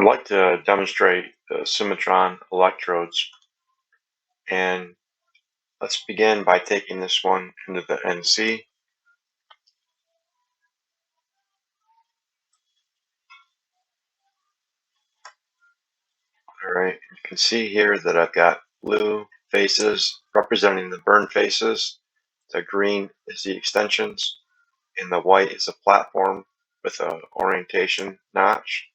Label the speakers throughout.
Speaker 1: I'd like to demonstrate the Cimatron electrodes, and let's begin by taking this one into the NC. Alright, you can see here that I've got blue faces representing the burn faces, the green is the extensions, and the white is a platform with an orientation notch.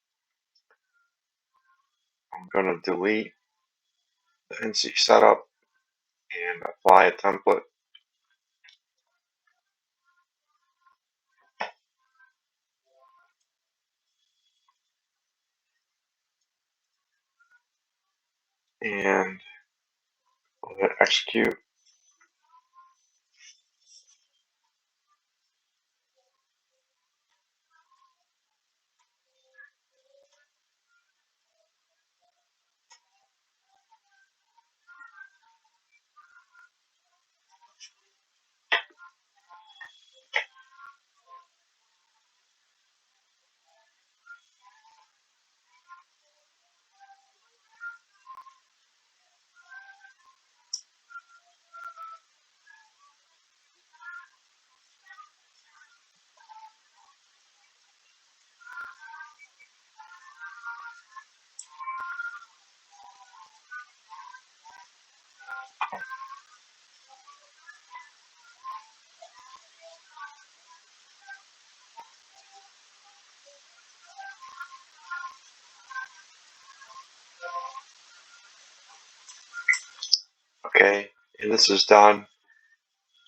Speaker 1: I'm going to delete the NC setup and apply a template. And I'll hit execute. Okay, and this is done.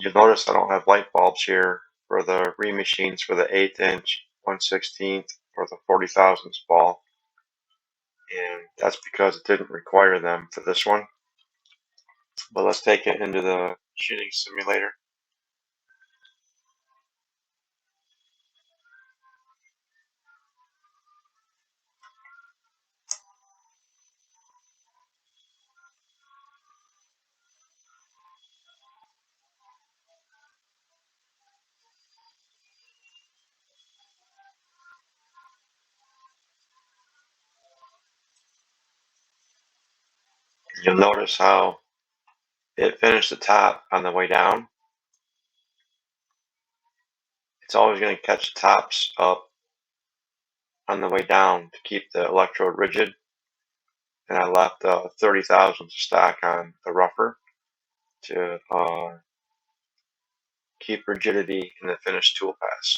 Speaker 1: You'll notice I don't have light bulbs here for the remachines for the 1/8 inch, 1/16, or the 40 thousandths ball, and that's because it didn't require them for this one. But let's take it into the machining simulator. You'll notice how it finished the top on the way down. It's always going to catch the tops up on the way down to keep the electrode rigid, and I left 30 thousandths stock on the rougher to keep rigidity in the finished tool pass.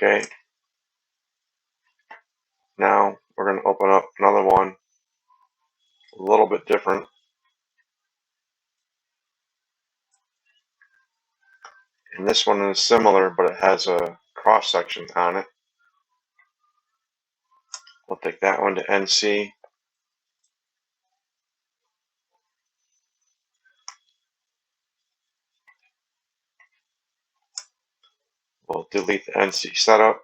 Speaker 1: Okay, now we're going to open up another one, a little bit different. And this one is similar, but it has a cross section on it. We'll take that one to NC. We'll delete the NC setup,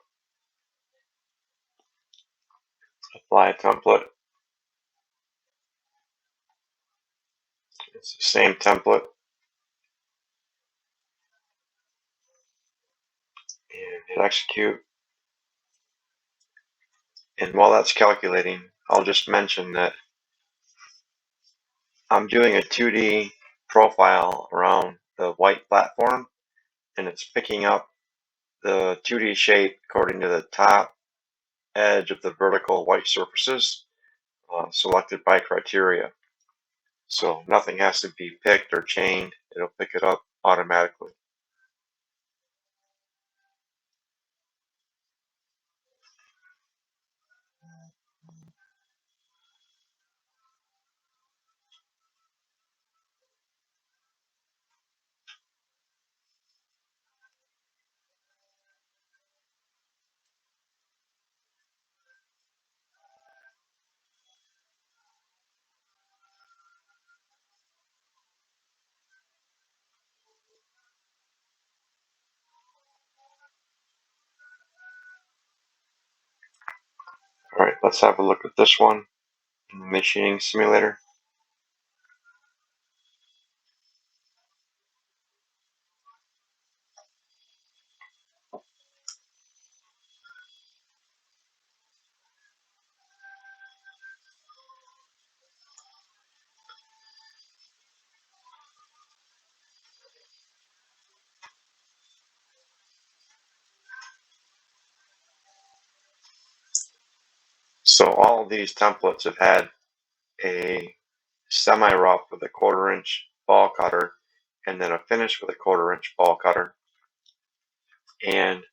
Speaker 1: apply a template. It's the same template. And hit execute. And while that's calculating, I'll just mention that I'm doing a 2D profile around the white platform, and it's picking up the 2D shape according to the top edge of the vertical white surfaces selected by criteria. So nothing has to be picked or chained. It'll pick it up automatically. All right, let's have a look at this one in the machining simulator. So all of these templates have had a semi-rough with a 1/4 inch ball cutter and then a finish with a 1/4 inch ball cutter. And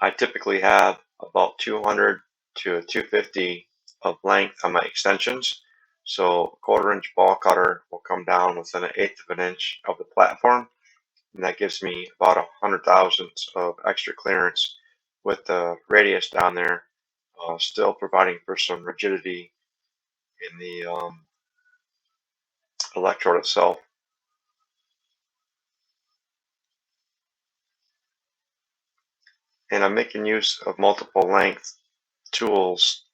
Speaker 1: I typically have about 200 to 250 of length on my extensions. So 1/4 inch ball cutter will come down within 1/8 of an inch of the platform. And that gives me about 100 thousandths of extra clearance with the radius down there, still providing for some rigidity in the electrode itself. And I'm making use of multiple length tools.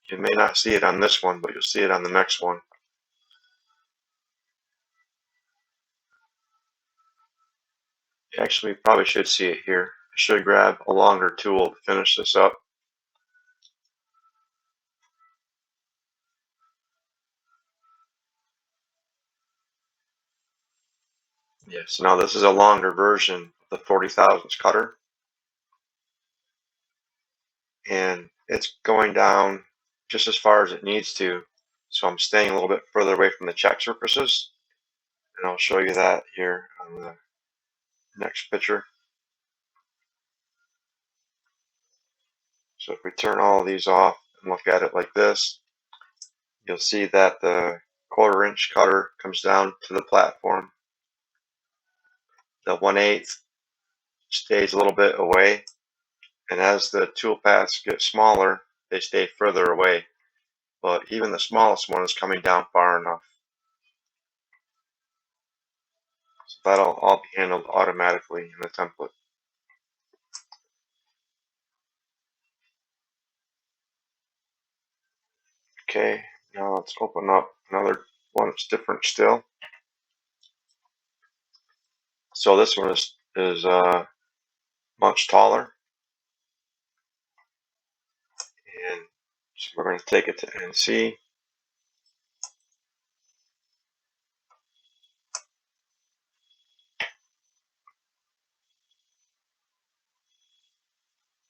Speaker 1: You may not see it on this one, but you'll see it on the next one. You actually probably should see it here. I should grab a longer tool to finish this up. Yes, now this is a longer version of the 40 thousandths cutter. And it's going down just as far as it needs to. So I'm staying a little bit further away from the check surfaces. And I'll show you that here on the next picture. So if we turn all of these off and look at it like this, you'll see that the 1/4 inch cutter comes down to the platform. The 1/8 stays a little bit away, and as the tool paths get smaller, they stay further away. But even the smallest one is coming down far enough. So that'll all be handled automatically in the template. Okay, now let's open up another one that's different still. So this one is much taller, and so we're going to take it to NC.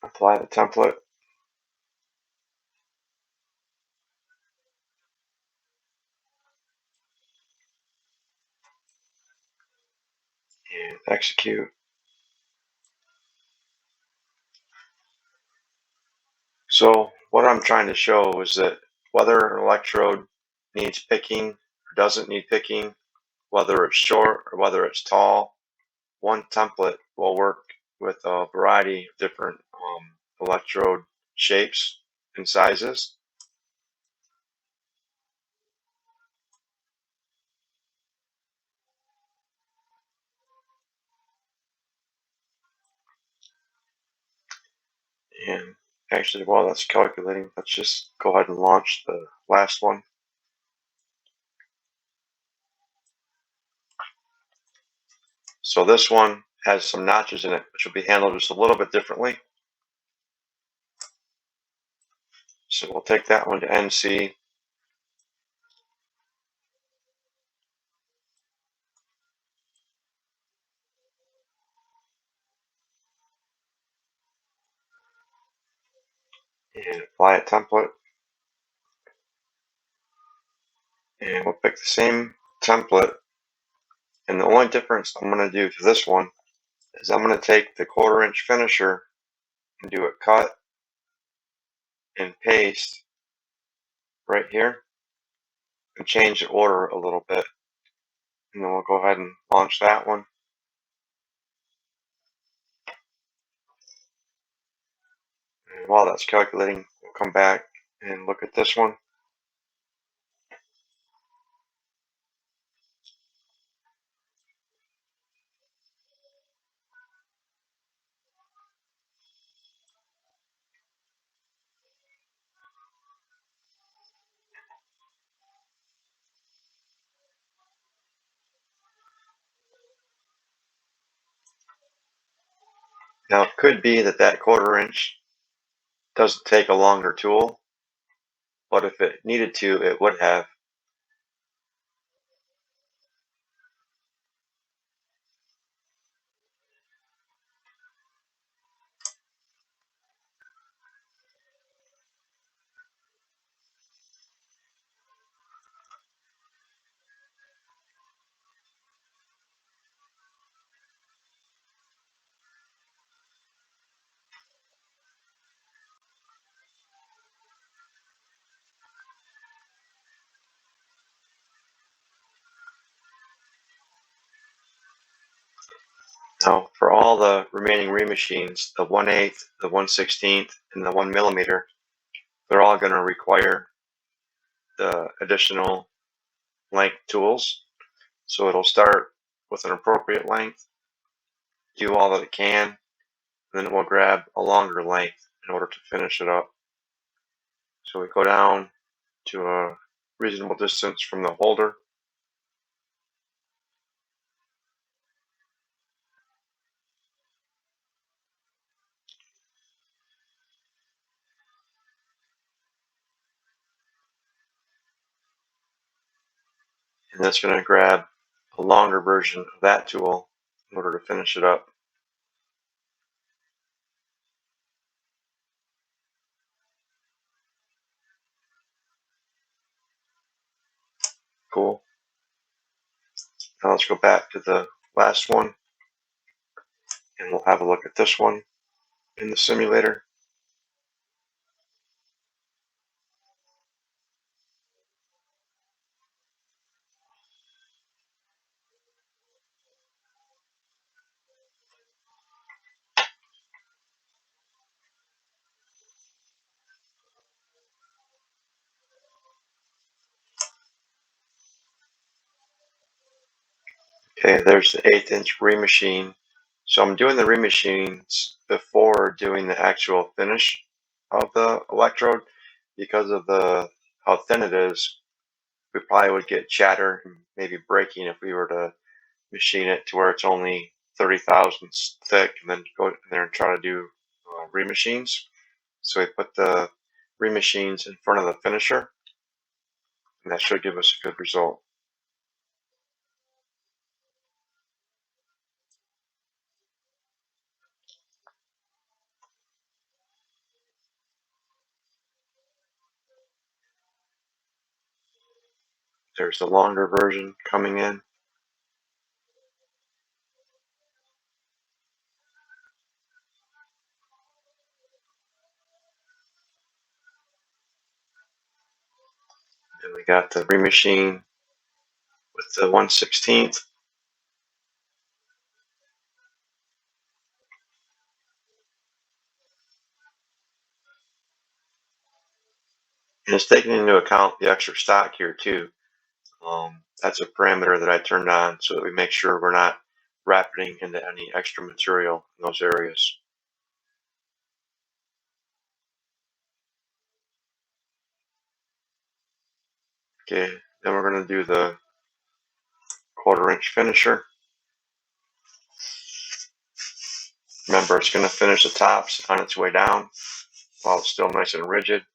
Speaker 1: Apply the template. And execute. So what I'm trying to show is that whether an electrode needs picking or doesn't need picking, whether it's short or whether it's tall, one template will work with a variety of different electrode shapes and sizes. And actually, while that's calculating, let's just go ahead and launch the last one. So this one has some notches in it, which will be handled just a little bit differently. So we'll take that one to NC. And apply a template. And we'll pick the same template. And the only difference I'm going to do to this one is I'm going to take the 1/4 inch finisher and do a cut and paste right here and change the order a little bit. And then we'll go ahead and launch that one. And while that's calculating, we'll come back and look at this one. Now it could be that that 1/4 inch doesn't take a longer tool, but if it needed to, it would have. all the remaining remachines, the 1/8, the 1/16, and the 1 millimeter, they're all going to require the additional length tools. So it'll start with an appropriate length, do all that it can, and then it will grab a longer length in order to finish it up. So we go down to a reasonable distance from the holder. And that's going to grab a longer version of that tool in order to finish it up. Cool. Now let's go back to the last one, and we'll have a look at this one in the simulator. Okay, there's the 1/8 inch remachine. So I'm doing the remachines before doing the actual finish of the electrode. Because of how thin it is, we probably would get chatter and maybe breaking if we were to machine it to where it's only 30 thousandths thick and then go in there and try to do remachines. So we put the remachines in front of the finisher, and that should give us a good result. There's the longer version coming in. And we got the remachine with the 1/16. And it's taking into account the extra stock here too. That's a parameter that I turned on so that we make sure we're not wrapping into any extra material in those areas. Okay, then we're going to do the 1/4 inch finisher. Remember, it's going to finish the tops on its way down while it's still nice and rigid.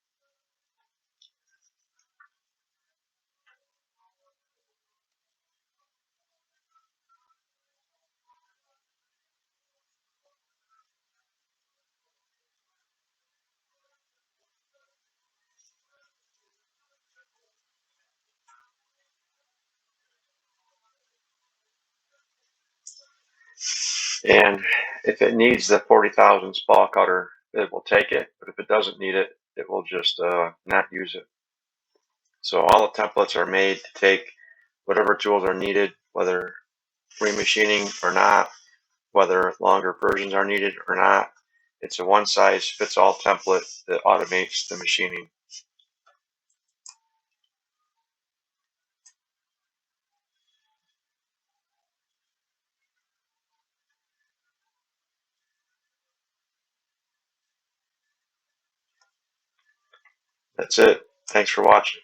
Speaker 1: And if it needs the 40 thousandths ball cutter, it will take it. But if it doesn't need it, it will just not use it. So all the templates are made to take whatever tools are needed, whether remachining or not, whether longer versions are needed or not. It's a one-size-fits-all template that automates the machining. That's it. Thanks for watching.